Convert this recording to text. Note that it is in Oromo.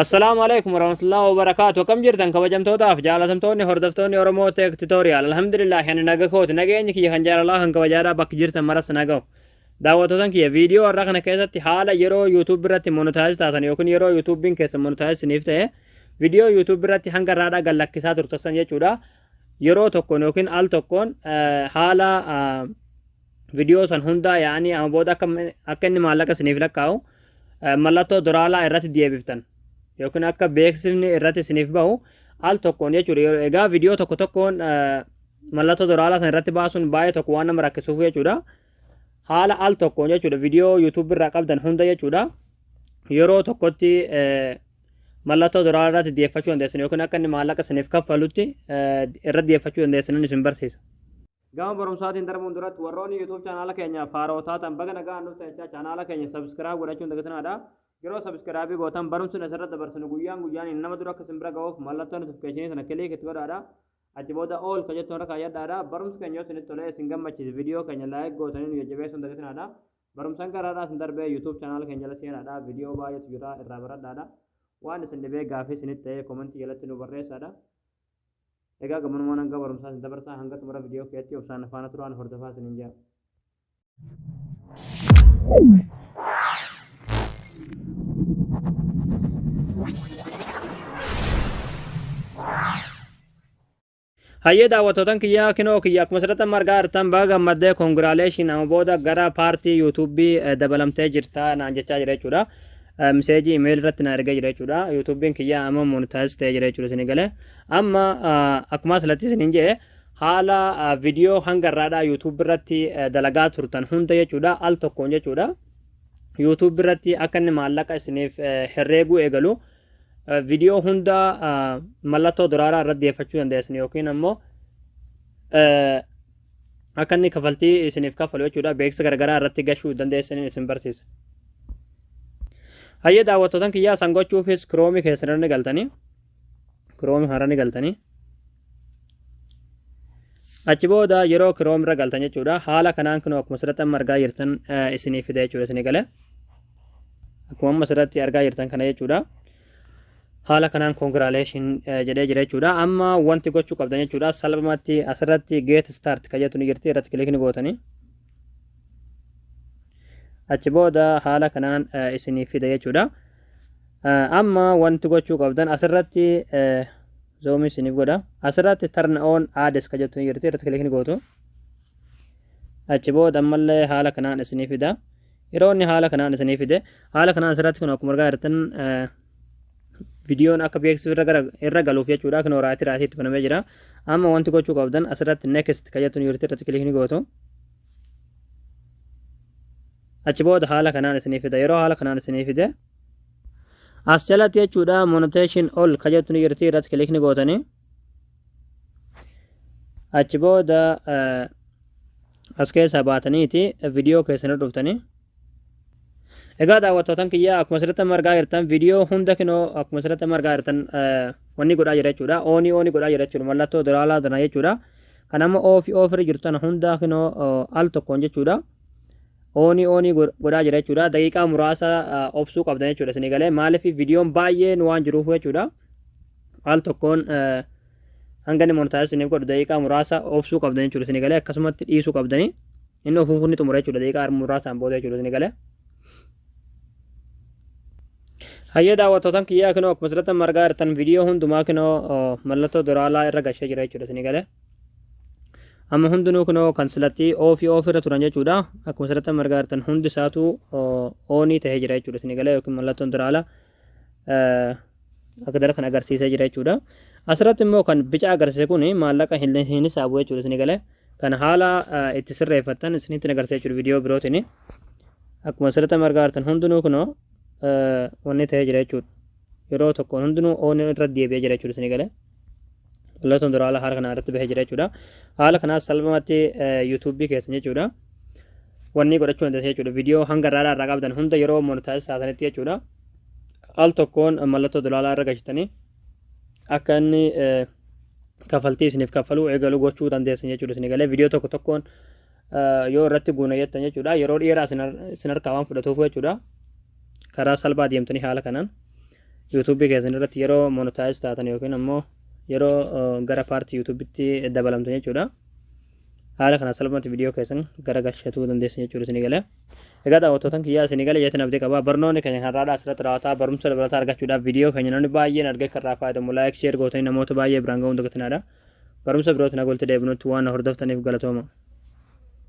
السلام عليكم ورحمة الله وبركاته. كم جرتن كوجمتوتاف جالتمتوني هردفتوني أورمو تك توتوريال الحمد لله يعني نجاكوت نجاني كي خنجار الله هنك وجارا بك جرتن مرس نجاو دعوتوتن كي فيديو الرقنا كيسة حالة يرو يوتيوب براتي مونتايز تاتن يكون يرو يوتيوب بين كيسة مونتايز سنيفته فيديو يوتيوب براتي هنك رادا قلك كيسة ترتسن يجودا يرو تكون يكون آل تكون حالة فيديو سن هندا يعني أم بودا كم أكن مالك سنيف لك كاو ملاتو درالا إرات ديه بفتن yookiin akka beeksifni irratti isiniif bahu al tokkoon jechuudha. Egaa viidiyoo tokko tokkoon mallattoo doraalaa san irratti baasuun baay'ee tokko waan nama rakkisuuf jechuudha. Haala al tokkoon jechuudha viidiyoo yuutuub irraa qabdan hunda jechuudha. Yeroo tokkotti mallattoo doraalaa irratti dhiyeeffachuu dandeessan yookiin akka inni maallaqa isiniif kaffalutti irratti dhiyeeffachuu dandeessan isin barsiisa. Gama barumsaatiin darbuun duratti warroonni yuutuub chaanaala keenyaaf haaroo taatan baga nagaa nuuf ta'echaa chaanaala keenya sabskiraayib godhachuun dagatanaadha. Yeroo sabskiraaybii gootan barumsuun asirratti dabarsinu guyyaan nama dura akka simbira ga'uuf mallattoo notifikashinii sana kilik itti godhaadha. Achi booda ool ka jettoon irra kaayyadhaadha. Barumsi keenya yoo isinitti tolee isin gammachiise viidiyoo keenya laayik gootanii nu jajjabeessuun dagatanaadha. Barumsaan garaadhaa isin darbee yuutuub chaanaala keenya jala seenaadha. Viidiyoo baay'eetu jira irraa baradhaadha. Waan isin dhibee gaafii isinitti ta'ee koomentii jalatti nu barreessaadha. Egaa gammanumaan hanga barumsaa isin dabarsaa hanga xumura viidiyoo keetti obsaan faana turaan hordofaa isiniin jira. Hayyee daawwattoota kiyyaa kinoo kiyya akkuma asirratti margaa jirtan baga gammaddee koongiraaleeshin amma booda gara paartii yuutuubii dabalamtee jirta naan jechaa jira jechuudha. Miseejii imeeyil irratti na ergee jira jechuudha. Yuutuubiin kiyyaa amma moonitaayiz ta'ee jira jechuudha isin galee. Amma akkuma asirratti isin jedhe haala viidiyoo hanga irraadhaa yuutuubii irratti dalagaa turtan hunda jechuudha al tokkoon jechuudha. Yuutuubii irratti akka inni maallaqa isiniif herreeguu eegalu. Viidiyoo hunda mallattoo doraalaa irratti dhiyeeffachuu dandeessan yookiin ammoo akka inni kafaltii isiniif kaffalu jechuudha. Beeksisa garaagaraa irratti gashuu dandeessan isin barsiisa. Hayyee daawwattootan kiyyaa san gochuufis kiroomii keessan galtanii kiroomii harani galtanii achi booda yeroo kiroomii irra galtan jechuudha. Haala kanaan kunoo akkuma asirratti argaa jirtan isiniif fida jechuudha isin galee akkuma asirratti argaa jirtan kana jechuudha. Haala kanaan koongiraaleeshin jedhee jira jechuudha. Amma wanti gochuu qabdan jechuudha. Salphumatti asirratti geet staart kan jettu ni jirti irratti kilikni gootanii achi booda haala kanaan isiniif fida jechuudha. Amma wanti gochuu qabdan asirratti zoomii isiniif godha. Asirratti turn on ads kan jettu ni jirti irratti kilikni gootu achi booda ammallee haala kanaan isiniif fida. Yeroo inni haala kanaan isiniif fide haala kanaan asirratti kun akkuma argaa jirtan viidiyoon akka beeksisa irra galuuf jechuudha. Kun raatiitti banamee jira. Amma wanti gochuu qabdan asirratti next kan jettu ni jirti irratti kilikni gootu achi booda haala kanaan isiniif fida. Yeroo haala kanaan isiniif fide as jalatti jechuudha monetization all kan jettu ni jirti irratti kilikni gootanii achi booda as keessaa baataniiti viidiyoo keessan dhuftanii egaa daawwattootan kiyyaa akkuma asirratti argaa jirtan viidiyoo hunda kinoo akkuma asirratti argaa jirtan wanni godhaa jira jechuudha. Oonii godhaa jira jechuudha. Mallattoo doraalaa dana jechuudha. Kan amma oofirra jirtan hunda kinoo al tokkoon jechuudha. Oonii godhaa jira jechuudha. Daqiiqaa muraasa obsuu qabdan jechuudha isin galee maaliif viidiyoon baay'een waan jiruuf jechuudha. Al tokkoon hanga inni moonitaayiz isiniif godhu daqiiqaa muraasa obsuu qabdan jechuudha isin galee akkasumatti dhiisuu qabdanii inni ofuuf ni xumura jechuudha daqiiqaa muraasaan booda jechuudha isin galee. Hayyee daawwattootan kiyyaa kinoo akkuma asirratti argaa jirtan viidiyoo hundumaa kinoo mallattoo doraalaa irra gashee jira jechuudha isin galee. Amma hundinuu kinoo kan silatti oofirra turan jechuudha. Akkuma asirratti argaa jirtan hundi isaatu oonii ta'ee jira jechuudha isin galee yookiin mallattoon doraalaa akka dara kan agarsiisee jira jechuudha. Asirratti immoo kan bica agarsiise kun maallaqa hin hisaabu jechuudha isin galee. Kan haala itti sirreeffattan isinitti agarsiisa jechuudha viidiyoo birootiin. Akkuma asirratti argaa jirtan hundinuu kinoo wanni ta'ee jira jechuudha. Yeroo tokkoon hundinuu oonii irra deebi'ee jira jechuudha isin galee. Mallattoon doraalaa haala kanaa irratti bahee jira jechuudha. Haala kanaas salphumatti yuutuubii keessan jechuudha. Wanni godhachuu dandeessa jechuudha. Viidiyoo hanga irraa qabdan hunda yeroo moonitaayiz taatanitti jechuudha. Al tokkoon mallattoo doraalaa irra gashtanii akka inni kafaltii isiniif kaffaluu eegalu gochuu dandeessan jechuudha isin galee. Viidiyoo tokkoon yoo irratti guunayettan jechuudha. Yeroo dheeraa isin harkaa waan fudhatuuf jechuudha. Karaa salphaa deemtanii haala kanaan YouTube keessan irratti yeroo monetize taatan yookiin ammoo yeroo gara paartii YouTubetti dabalamtu jechuudha. Haala kana salphumatti viidiyoo keessan gara galchatuu dandeessan jechuudha isin galee. Egaa daawwattootaan kiyyaa isin galee jettanii abdii qaba. Barnoonni keenya har'aadhaa asirratti raawwataa barumsa dabalataa argachuudhaaf viidiyoo keenya namni baay'een argee kan irraa fayyadamu laayik sheer gootanii namoota baay'ee biraan ga'uun dagatinadha. Barumsa birootiin hagolti deebinutti waan hordoftaniif galatooma.